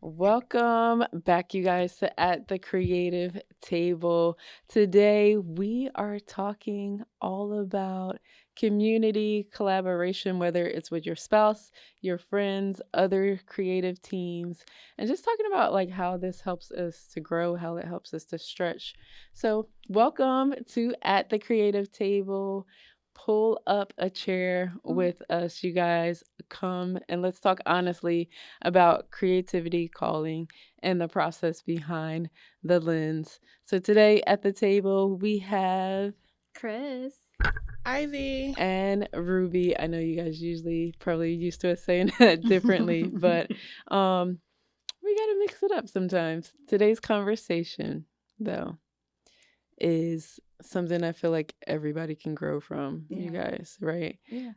Welcome back, you guys, to At the Creative Table. Today, we are talking all about community collaboration, whether it's with your spouse, your friends, other creative teams, and just talking about like how this helps us to grow, how it helps us to stretch. So, welcome to At the Creative Table. Pull up a chair with us, you guys. Come and let's talk honestly about creativity calling and the process behind the lens. So today at the table we have Chris. Ivy. and Ruby. I know you guys usually probably used to us saying that differently, but we got to mix it up sometimes. Today's conversation though is something I feel like everybody can grow from, you guys, right? Yeah.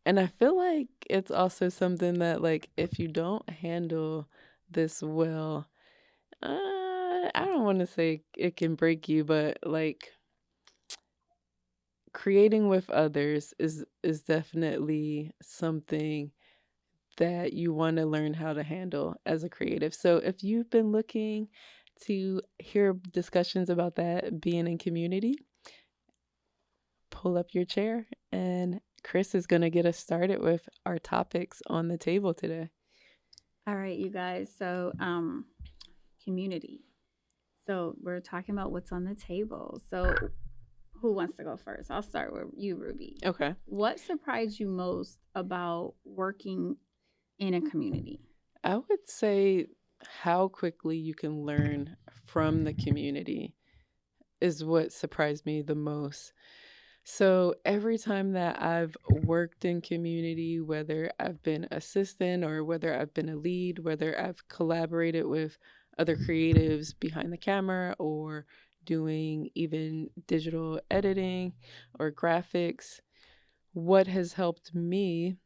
And I feel like it's also something that, like, if you don't handle this well, I don't want to say it can break you, but like creating with others is definitely something that you want to learn how to handle as a creative. So if you've been looking to hear discussions about that being in community, pull up your chair and Chris is going to get us started with our topics on the table today. All right, you guys. So, community. So, we're talking about what's on the table. So, who wants to go first? I'll start with you, Ruby. Okay. What surprised you most about working in a community? I would say how quickly you can learn from the community is what surprised me the most. So every time that I've worked in community, whether I've been assistant or whether I've been a lead, whether I've collaborated with other creatives behind the camera or doing even digital editing or graphics, what has helped me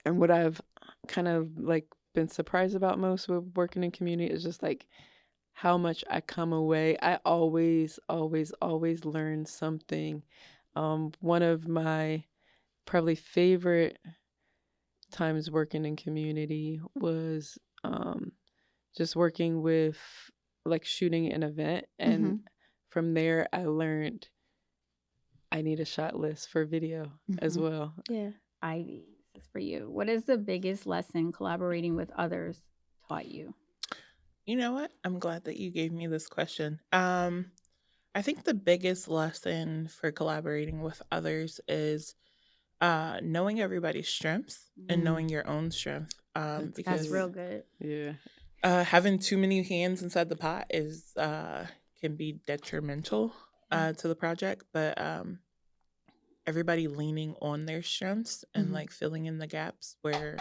and what I've kind of like been surprised about most with working in community is just like how much I come away. I always learn something. One of my probably favorite times working in community was just working with like shooting an event. And from there, I learned I need a shot list for video as well. Yeah. Ivy, this is for you. What is the biggest lesson collaborating with others taught you? You know what? I'm glad that you gave me this question. I think the biggest lesson for collaborating with others is knowing everybody's strengths and knowing your own strength. Because That's real good. Yeah. having too many hands inside the pot is can be detrimental to the project. But everybody leaning on their strengths and like filling in the gaps where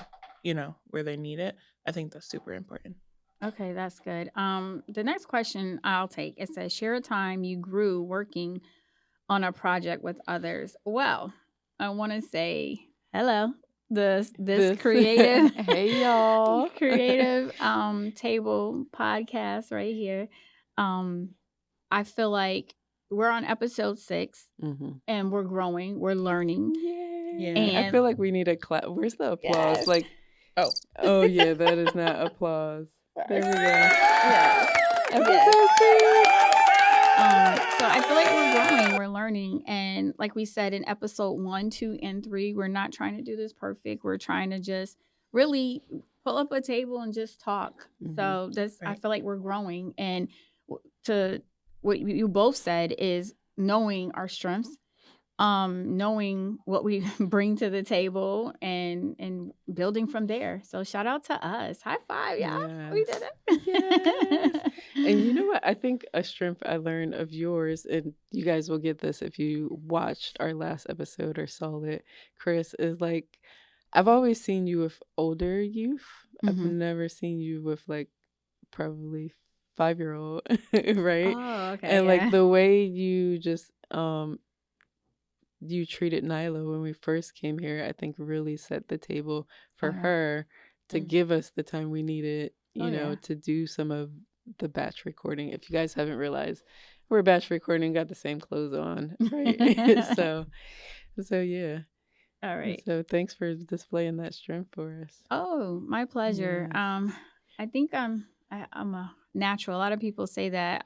where they need it. I think that's super important. Okay, that's good. The next question I'll take, it says share a time you grew working on a project with others. Well, I want to say hello. This creative Hey y'all. creative table podcast right here. I feel like we're on episode 6 and we're growing, we're learning. Yeah. I And feel like we need a clap. Where's the applause? Yes. Like, oh yeah, that is not applause. There we go. yes. Episode 6. So I feel like we're growing, we're learning. And like we said in episode 1, 2, and 3, we're not trying to do this perfect. We're trying to just really pull up a table and just talk. So that's, I feel like we're growing. And to what you both said is knowing our strengths, knowing what we bring to the table and building from there. So shout out to us. High five, y'all. We did it. Yes. And you know what? I think a strength I learned of yours, and you guys will get this if you watched our last episode or saw it, Chris, is like I've always seen you with older youth. I've never seen you with like probably 5-year-old, right? Oh, okay. And like the way you just you treated Nyla when we first came here, I think really set the table for her to give us the time we needed, you know, to do some of the batch recording. If you guys haven't realized, we're batch recording, got the same clothes on, right? so yeah. All And right. so thanks for displaying that strength for us. Oh, my pleasure. Yes. I think I'm a natural. A lot of people say that.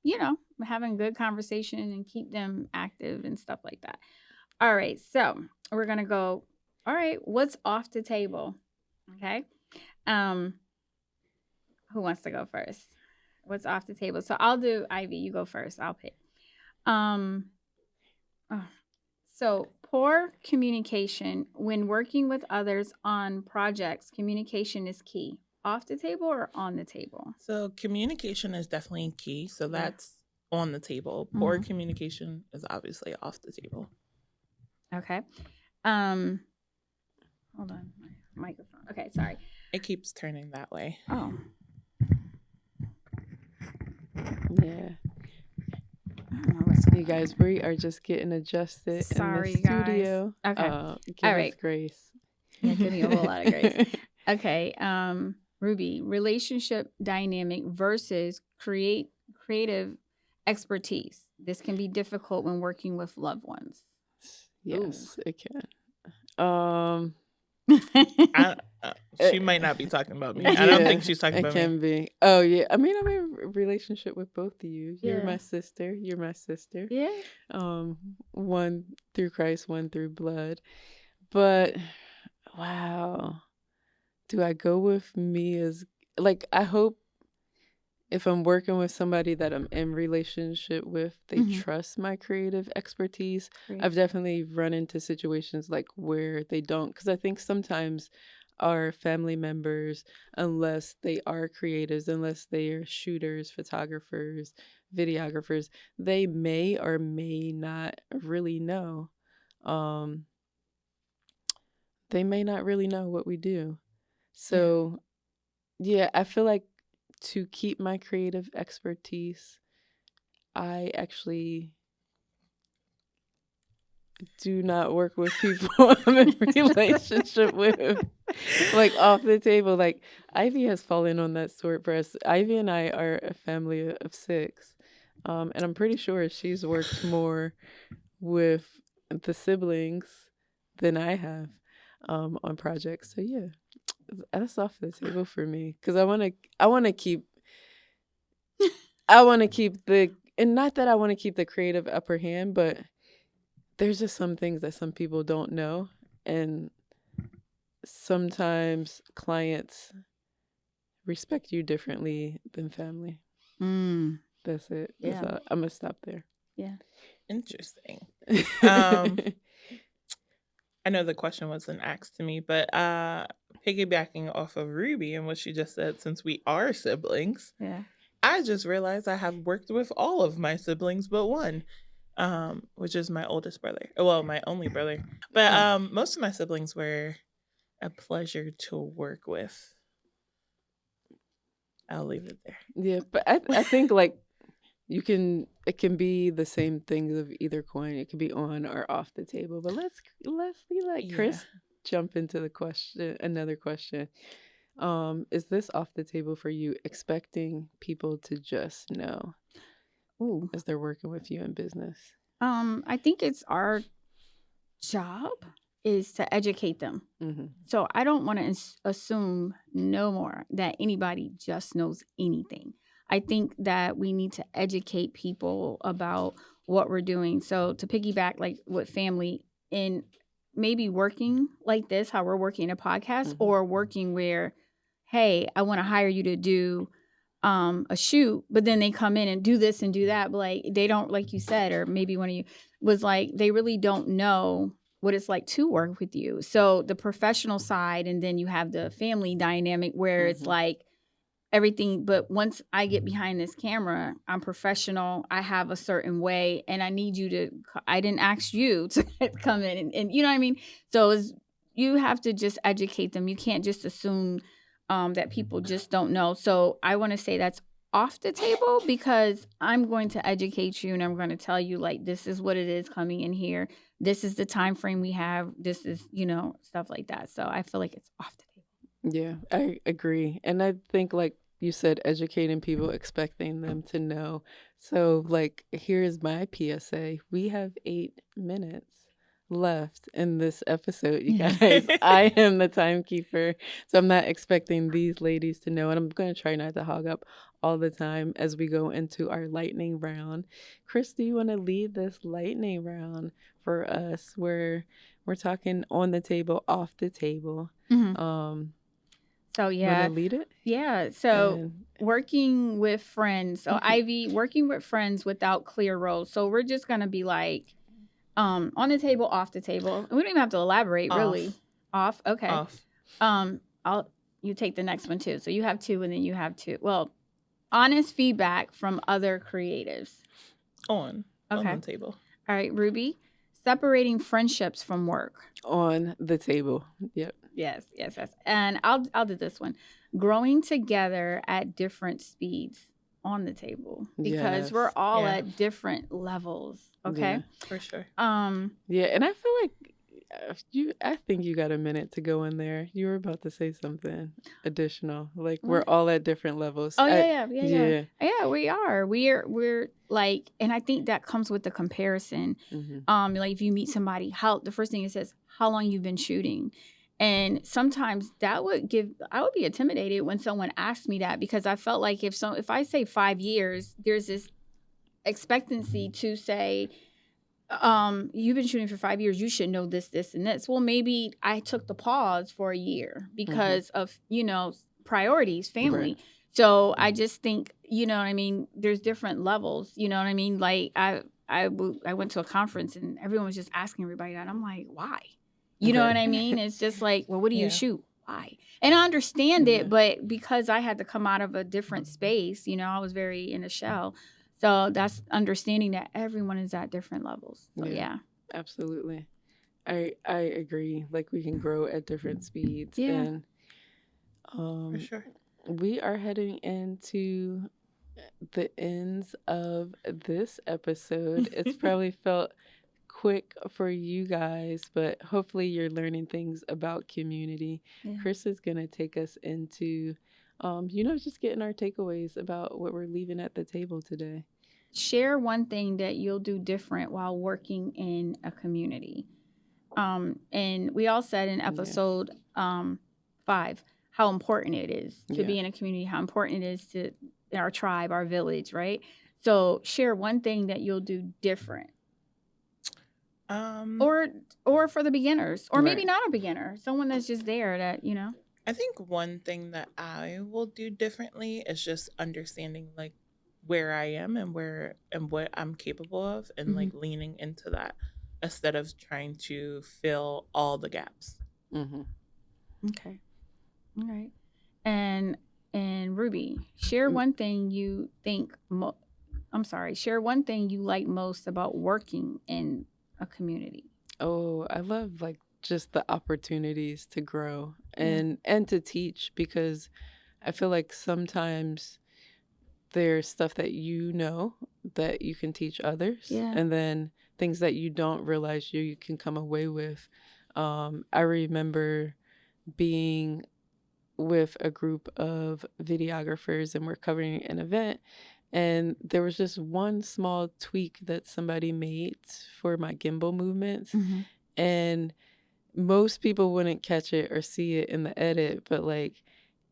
You know, having good conversation and keep them active and stuff like that. All right, so we're gonna go. All right, what's off the table? Okay. Um, who wants to go first? What's off the table? So I'll do Ivy. You go first. I'll pick. Um, oh, so poor communication when working with others on projects. Communication is key. Off the table or on the table? So communication is definitely key. So Yeah. that's on the table. Poor communication is obviously off the table. Okay. Um, hold on, my microphone. Okay, sorry. It keeps turning that way. Oh, Yeah. I don't know what's You going on. guys, we are just getting adjusted Sorry, in the guys. studio. Okay. Give All us right. grace. Yeah, give me a whole lot of grace. Okay. Ruby, relationship dynamic versus creative expertise. This can be difficult when working with loved ones. Yes, it can. She might not be talking about me. I don't think she's talking about It can be. Oh yeah. I mean, I'm in a relationship with both of you. You're Yeah. my sister. You're my sister. Yeah. One through Christ, one through blood. But wow. Do I go with me as like I hope if I'm working with somebody that I'm in relationship with, they Mhm. trust my creative expertise. Great. I've definitely run into situations like where they don't, because I think sometimes our family members, unless they are creatives, unless they are shooters, photographers, videographers, they may or may not really know. Um, they may not really know what we do. So, yeah, I feel like to keep my creative expertise, I actually do not work with people I'm in relationship with. Like off the table. Like Ivy has fallen on that sword for us. Ivy and I are a family of 6. And I'm pretty sure she's worked more with the siblings than I have on projects. So yeah, that's off the table for me because I want to keep the, and not that I want to keep the creative upper hand, but there's just some things that some people don't know, and sometimes clients respect you differently than family. That's it. Yeah. I'm gonna stop there. Yeah. Interesting. I know the question wasn't asked to me, but piggybacking off of Ruby and what she just said, since we are siblings, Yeah. I just realized I have worked with all of my siblings but one, which is my oldest brother. Well, my only brother. But most of my siblings were a pleasure to work with. I'll leave it there. Yeah, but I think like it can be the same things of either coin. It could be on or off the table. But let's let Chris jump into the question. Another question. Is this off the table for you, expecting people to just know as they're working with you in business? I think it's our job is to educate them. So I don't want to assume no more that anybody just knows anything. I think that we need to educate people about what we're doing. So to piggyback like with family in maybe working like this, how we're working a podcast, or working where, hey, I want to hire you to do a shoot, but then they come in and do this and do that, but like they don't, like you said, or maybe one of you was like, they really don't know what it's like to work with you. So the professional side, and then you have the family dynamic where it's like everything. But once I get behind this camera, I'm professional. I have a certain way, and I need you to, I didn't ask you to come in and you know what I mean? So you have to just educate them. You can't just assume that people just don't know. So I want to say that's off the table, because I'm going to educate you and I'm going to tell you like, this is what it is coming in here. This is the time frame we have. This is, stuff like that. So I feel like it's off the table. Yeah, I agree. And I think like you said, educating people, expecting them to know. So like, here's my PSA. We have 8 minutes. left in this episode, you guys. I am the timekeeper, so I'm not expecting these ladies to know, and I'm going to try not to hog up all the time as we go into our lightning round. Chris, do you want to lead this lightning round for us where we're talking on the table, off the table? Mhm. So Want yeah, to lead it? yeah. So And working with friends. So Ivy, working with friends without clear roles. So we're just gonna be like, on the table, off the table. And we don't even have to elaborate, really. Off. Okay. Off. You take the next one too. So you have two, and then you have two. Well, honest feedback from other creatives. On Okay. the table. All right, Ruby. Separating friendships from work. on the table. Yep. Yes. And I'll do this one. Growing together at different speeds on the table, because we're Yes. all Yeah. at different levels. Okay. Yeah. For sure. Yeah, and I feel like I think you got a minute to go in there. You were about to say something additional. Like we're What? all at different levels. Oh Yeah. yeah. We are. We're like, and I think that comes with the comparison. Mm-hmm. Like if you meet somebody, the first thing it says, how long you've been shooting. And sometimes I would be intimidated when someone asked me that, because I felt like if I say 5 years, there's this expectancy to say, you've been shooting for 5 years, you should know this, this, and this. Well, maybe I took the pause for a year because of, priorities, family. Right. So I just think, you know what I mean? There's different levels, you know what I mean? Like I went to a conference and everyone was just asking everybody that. I'm like, why? You know Right. what I mean? It's just like, well, what do you Yeah. shoot? Why? And I understand Yeah. it, but because I had to come out of a different space, I was very in a shell. So that's understanding that everyone is at different levels. So yeah. Absolutely. I agree. Like we can grow at different speeds. Yeah. And For sure. we are heading into the ends of this episode. It's probably felt quick for you guys, but hopefully you're learning things about community. Yeah. Chris is going to take us into, just getting our takeaways about what we're leaving at the table today. Share one thing that you'll do different while working in a community. And we all said in episode 5 how important it is to be in a community, how important it is to our tribe, our village, right? So share one thing that you'll do different. Or for the beginners, or maybe not a beginner, someone that's just there that, I think one thing that I will do differently is just understanding like where I am and what I'm capable of, and like leaning into that instead of trying to fill all the gaps. Mm-hmm. Okay. All right. And Ruby, share one thing you think share one thing you like most about working in a community. Oh, I love like just the opportunities to grow and to teach, because I feel like sometimes there's stuff that that you can teach others, and then things that you don't realize you can come away with. I remember being with a group of videographers and we're covering an event, and there was just one small tweak that somebody made for my gimbal movements, and most people wouldn't catch it or see it in the edit, but like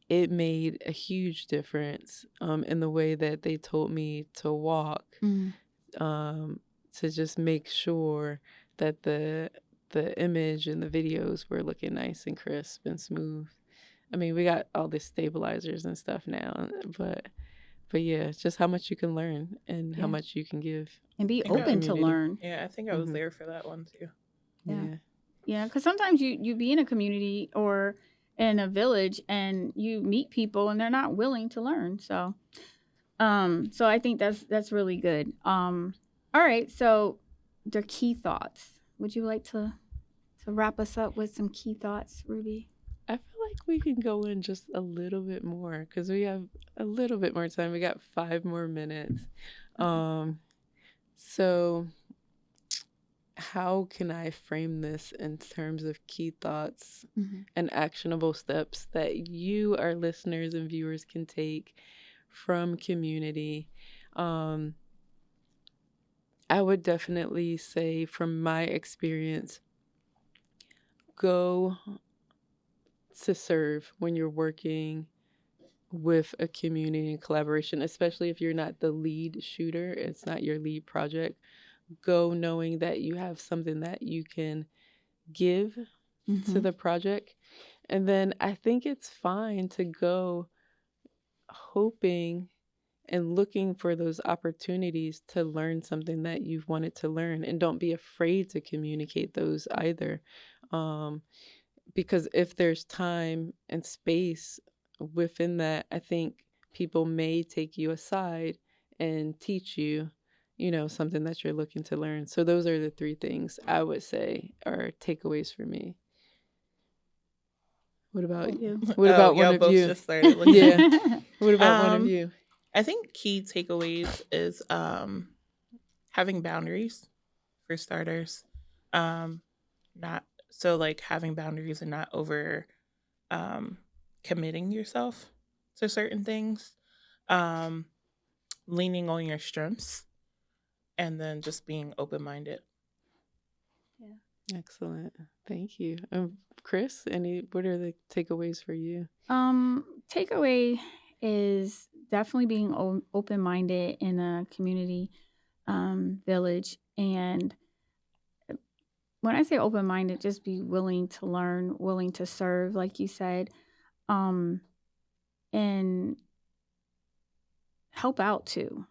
it made a huge difference in the way that they told me to walk, to just make sure that the image and the videos were looking nice and crisp and smooth. I mean, we got all the stabilizers and stuff now, but yeah, it's just how much you can learn and how much you can give. And be I think open to community. learn. Yeah, I think I was there for that one too. Yeah, because sometimes you be in a community or in a village and you meet people and they're not willing to learn. So I think that's really good. All right, so the key thoughts. Would you like to wrap us up with some key thoughts, Ruby? I feel like we can go in just a little bit more because we have a little bit more time. We got 5 more minutes. So how can I frame this in terms of key thoughts and actionable steps that you, our listeners and viewers, can take from community? I would definitely say, from my experience, go to serve when you're working with a community and collaboration, especially if you're not the lead shooter, it's not your lead project. Go knowing that you have something that you can give to the project. And then I think it's fine to go hoping and looking for those opportunities to learn something that you've wanted to learn. And don't be afraid to communicate those either. Um, because if there's time and space within that, I think people may take you aside and teach you, something that you're looking to learn. So those are the three things I would say are takeaways for me. What about you? What about one y'all of both you? just started looking at me. Yeah. What about one of Um, you? I think key takeaways is having boundaries for starters. Not so like having boundaries and not over committing yourself to certain things. Um, Leaning on your strengths and then just being open minded. Excellent. Thank you. Chris, what are the takeaways for you? Takeaway is definitely being open minded in a community village, and when I say open minded, just be willing to learn, willing to serve, like you said, and help out too.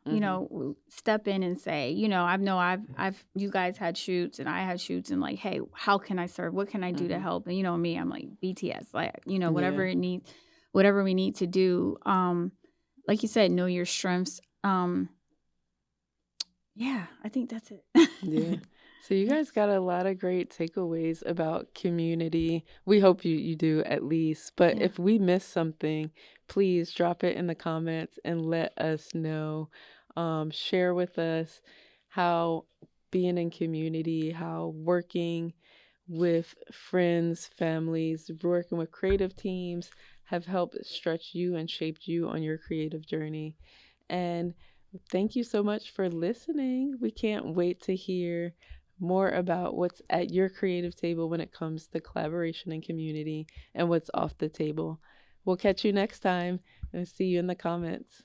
Step in and say, I've you guys had shoots and I had shoots, and like, hey, how can I serve? What can I do to help? And me, I'm like BTS, like whatever it needs, whatever we need to do. Like you said, know your strengths. Yeah, I think that's it. Yeah. So you guys got a lot of great takeaways about community. We hope you do at least. But if we miss something, please drop it in the comments and let us know. Share with us how being in community, how working with friends, families, working with creative teams have helped stretch you and shaped you on your creative journey. And thank you so much for listening. We can't wait to hear more about what's at your creative table when it comes to collaboration and community and what's off the table. We'll catch you next time and see you in the comments.